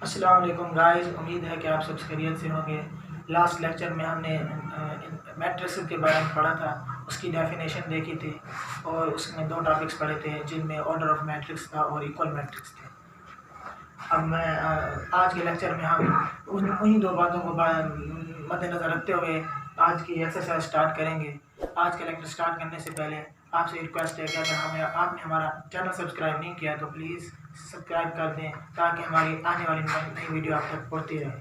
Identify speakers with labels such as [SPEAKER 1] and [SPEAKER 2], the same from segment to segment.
[SPEAKER 1] अस्सलाम वालेकुम गाइस, उम्मीद है कि आप सब खैरियत से होंगे। लास्ट लेक्चर में हमने मैट्रिक्स के बारे में पढ़ा था, उसकी डेफिनेशन देखी थी और उसमें दो टॉपिक्स पढ़े थे जिनमें ऑर्डर ऑफ मैट्रिक्स था और इक्वल मैट्रिक्स थे। अब मैं आज के लेक्चर में हम उन्हीं दो बातों को मद्देनज़र रखते हुए आज की एक्सरसाइज स्टार्ट करेंगे। आज का लेक्चर स्टार्ट करने से पहले आपसे रिक्वेस्ट है कि अगर आपने हमारा चैनल सब्सक्राइब नहीं किया तो प्लीज़ सब्सक्राइब कर दें ताकि हमारी आने वाली नई वीडियो आप तक पहुँचती रहे।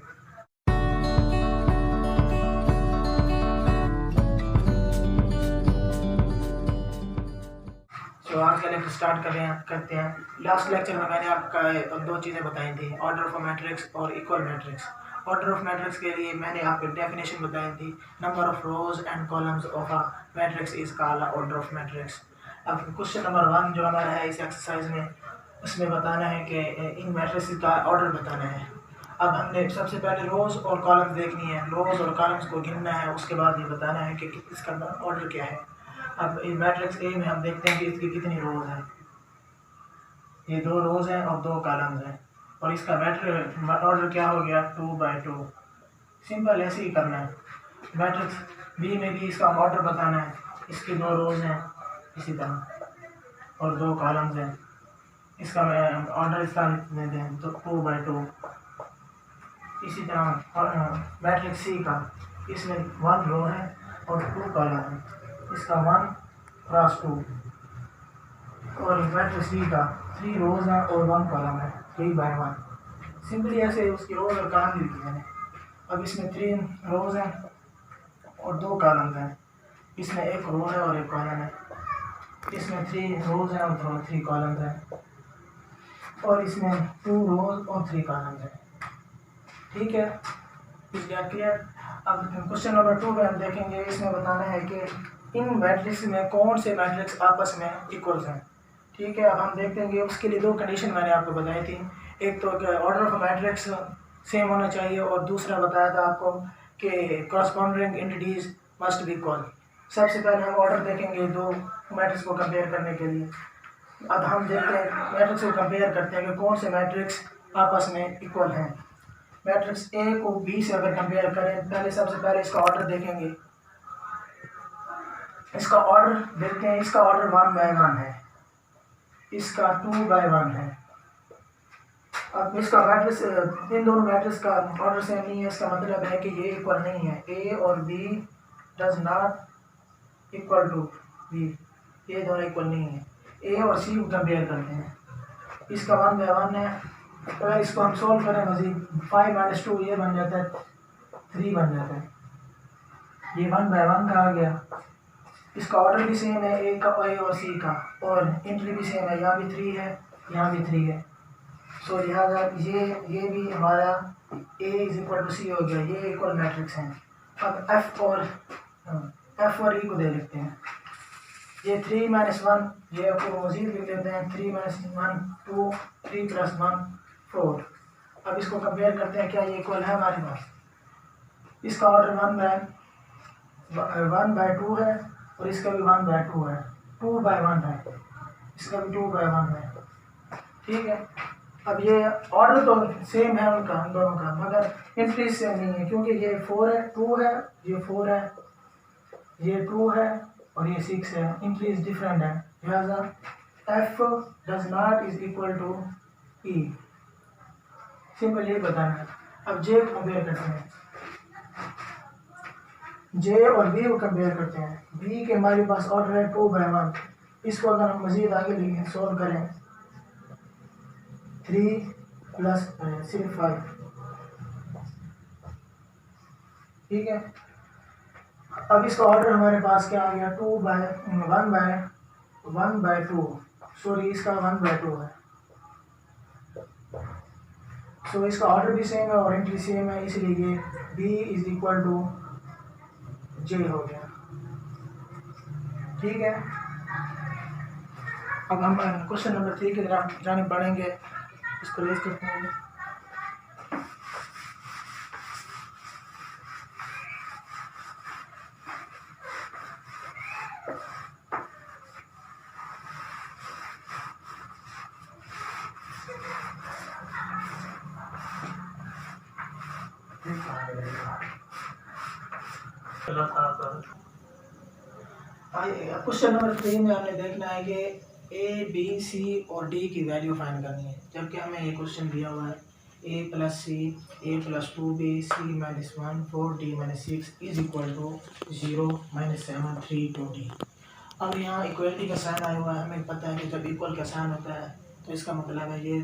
[SPEAKER 1] तो आज का लेक्चर स्टार्ट करते हैं। लास्ट लेक्चर में मैंने आपका दो चीज़ें बताई थी, ऑर्डर ऑफ मैट्रिक्स और equal matrix. Order of matrix के लिए मैंने आपको डेफिनेशन बताई थी, number of rose and columns of a matrix is called order of matrix. अब क्वेश्चन नंबर 1 जो हमारा है इस एक्सरसाइज में, उसमें बताना है कि इन मैट्रिक्स का ऑर्डर बताना है। अब हमने सबसे पहले रोज़ और कॉलम्स देखनी है, रोज़ और कॉलम्स को गिनना है, उसके बाद ये बताना है कि इसका ऑर्डर क्या है। अब इस मैट्रिक्स ए में हम देखते हैं कि इसकी कितनी रोज़ हैं। ये 2 रोज़ हैं और 2 कॉलम्स हैं और इसका ऑर्डर क्या हो गया, 2/2। सिंपल ऐसे ही करना है। मैट्रिक्स बी में भी इसका ऑर्डर बताना है, इसकी 2 रोज़ हैं इसी तरह और 2 कॉलम्स हैं। इसका ऑर्डर इसका दे दें तो 2/2। इसी तरह मैट्रिक्स सी का, इसमें 1 रो है और 2 कॉलम है, इसका 1 क्रॉस 2। और मैट्रिक्स डी का 3 रोज हैं और 1 कॉलम है, 3/1। सिंपली ऐसे उसकी रोज और कॉलम लिखी मैंने। अब इसमें 3 रोज हैं और 2 कॉलम्स हैं, इसमें 1 रो है और 1 कॉलम है। इसमें 3 रोज हैं और 3 कॉलम्स हैं और इसमें 2 रोज और 3 कॉलम्स हैं। ठीक है, क्लियर। अब क्वेश्चन नंबर 2 में हम देखेंगे, इसमें बताना है कि इन मैट्रिक्स में कौन से मैट्रिक्स आपस में इक्वल्स हैं। ठीक है, अब हम देखेंगे उसके लिए 2 कंडीशन मैंने आपको बताई थी। एक तो ऑर्डर ऑफ मैट्रिक्स सेम होना चाहिए और दूसरा बताया था आपको कि corresponding entities must be equal. सबसे पहले हम ऑर्डर देखेंगे 2 मैट्रिक्स को कंपेयर करने के लिए। अब हम देखते हैं मैट्रिक्स को कंपेयर करते हैं कि कौन से मैट्रिक्स आपस में इक्वल हैं। मैट्रिक्स ए को बी से अगर कंपेयर करें, पहले सबसे पहले इसका ऑर्डर देखेंगे। इसका ऑर्डर देखते हैं, इसका ऑर्डर 1/1 है, इसका 2/1 है। अब इसका मैट्रिक्स, इन दोनों मैट्रिक्स का ऑर्डर सेम नहीं है, इसका मतलब है कि ये इक्वल नहीं है। ए और B does not equal to B, ये दोनों इक्वल नहीं है। ए और सी को कंपेयर करते हैं, इसका 1/1 है। अगर इसको हम सोल्व करें मजीद, 5 - 2 ये बन जाता है 3 बन जाता है, ये 1/1 का आ गया। इसका ऑर्डर भी सेम है, ए का, ए और सी का, और एंट्री भी सेम है, यहाँ भी 3 है, यहाँ भी 3 है। सो लिहाजा ये भी हमारा ए इज इक्वल टू सी हो गया, ये इक्वल मैट्रिक्स हैं। अब एफ और ई को दे लेते हैं। ये 3 - 1, ये आपको मजीद लिख लेते हैं, 3 - 1 2, 3 + 1 4। अब इसको कंपेयर करते हैं, क्या ये इक्वल है हमारे पास। इसका ऑर्डर 1/2 है और इसका भी 1/2 है, 2/1 है, इसका भी 2/1 है। ठीक है, अब ये ऑर्डर तो सेम है उनका, इन दोनों का, मगर इंक्रीज सेम नहीं है, क्योंकि ये 4 है, 2 है, ये 4 है, ये 2 है और ये 6 है, इंक्रीज डिफरेंट है। लिहाजा F does not is equal to E, simple ये बताना है। अब जे को कंपेयर करते हैं, जे और बी को कंपेयर करते हैं। बी के हमारे पास ऑर्डर है 2/1, इसको अगर हम मजीद आगे लिखें, सोल्व करें, 3 + सिर्फ 5। ठीक है, अब इसका ऑर्डर हमारे पास क्या आ गया, 1/2। सॉरी, इसका 1/2 है। सो इसका ऑर्डर भी सेम है और एंट्री सेम है, इसलिए बी इज इक्वल टू जे हो गया। ठीक है, अब हम क्वेश्चन नंबर 3 की तरफ जाने पड़ेंगे, इसको रेज करते हैं। क्वेश्चन नंबर 3 में हमने देखना है कि ए बी सी और डी की वैल्यू फाइंड करनी है, जबकि हमें ये क्वेश्चन दिया हुआ है a plus c a plus 2b c minus 1 4d minus 6 is equal to 0 minus 7 3 2d। अब यहाँ इक्वलिटी का साइन आया हुआ है, हमें पता है कि जब इक्वल का साइन होता है तो इसका मतलब है ये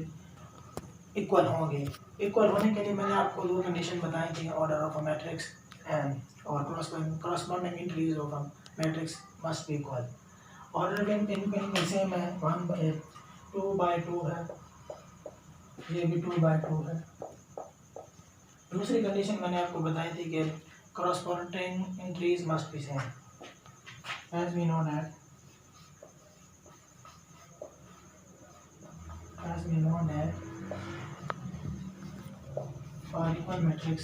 [SPEAKER 1] इक्वल होंगे। इक्वल होने के लिए मैंने आपको दो कंडीशन बताई थी, order of a matrix and और corresponding entries of a matrix must be equal. Order इनके सेम है, 2/2 है, ये भी 2/2 है। दूसरी कंडीशन मैंने आपको बताई थी कि corresponding entries must be same, as we know that for equal matrix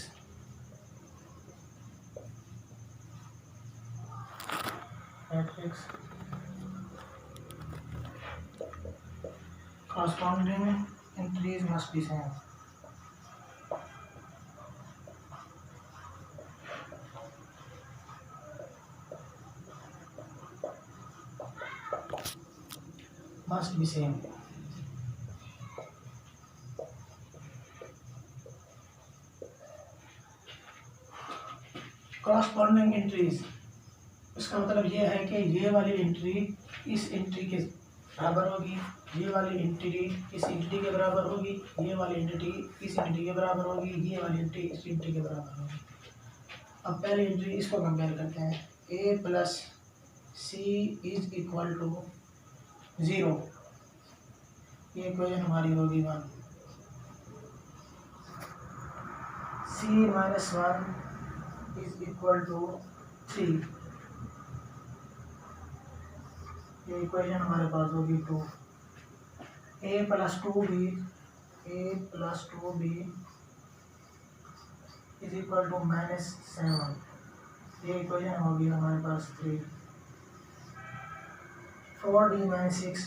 [SPEAKER 1] corresponding entries must be same. Must be same. Corresponding entries, इसका मतलब ये है कि ये वाली एंट्री इस एंट्री के बराबर होगी, ये वाली एंट्री इस एंट्री के बराबर होगी, ये वाली एंट्री इस एंट्री के बराबर होगी, ये वाली एंट्री इस एंट्री के बराबर होगी। अब पहली एंट्री इसको कंपेयर करते हैं, a plus C is equal to 0, ये इक्वेशन हमारी होगी 1। c minus 1 is equal to 3, ये इक्वेशन हमारे पास होगी 2। a plus 2b is equal to minus 7, ये इक्वेशन होगी हमारे पास 3। 4d minus 6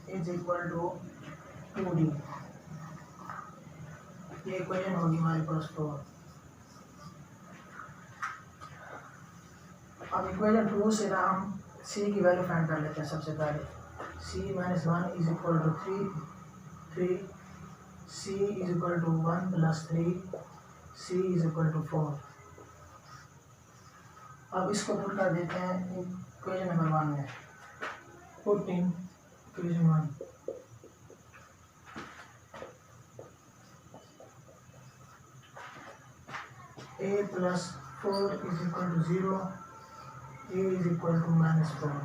[SPEAKER 1] is equal to 2d, ये इक्वेशन होगी हमारे पास 4। अब इक्वेशन 2 से ना हम c की वैल्यू फाइंड कर लेते हैं। सबसे पहले c minus 1 is equal to 3, c is equal to 1 plus 3, c is equal to 4। अब इसको पुट कर देते हैं इक्वेशन नंबर 1 में। Put in equation 1, a plus 4 is equal to 0, a is equal to minus 4,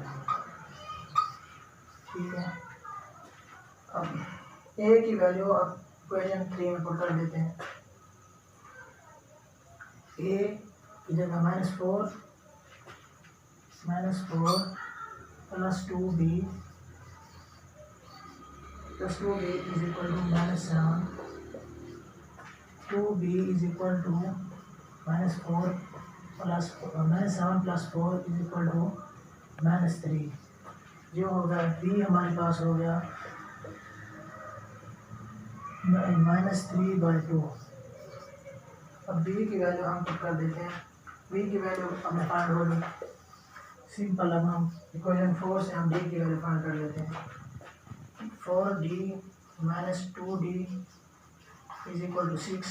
[SPEAKER 1] ठीक है। अब a की वैल्यू अब इक्वेशन 3 में पुट कर देते हैं। a की जगह minus 4 plus 2b is equal to minus 7, 2b is equal to minus 4 plus minus 7 plus 4 is equal to minus 3, जो होगा b हमारे पास हो गया -3/2। अब b की वैल्यू हम पुट कर देते हैं। b की वैल्यू हमें फाइंड होगी सिंपल। अब हम इक्वेशन 4 से हम d की वैल्यू फाइंड कर लेते हैं। 4d minus 2d is equal to 6,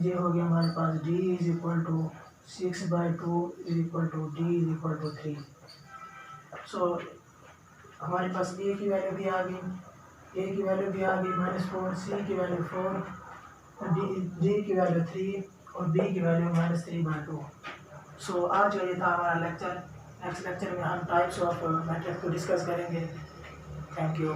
[SPEAKER 1] ये हो गया हमारे पास d is equal to 6/2 is equal to d is equal to 3। So हमारे पास a की वैल्यू भी आ गई, -4, c की वैल्यू 4, d की वैल्यू 3 और b की वैल्यू -3/2। सो आज का ये था हमारा लेक्चर। नेक्स्ट लेक्चर में हम टाइप्स ऑफ मैट्रिक्स को डिस्कस करेंगे। Thank you.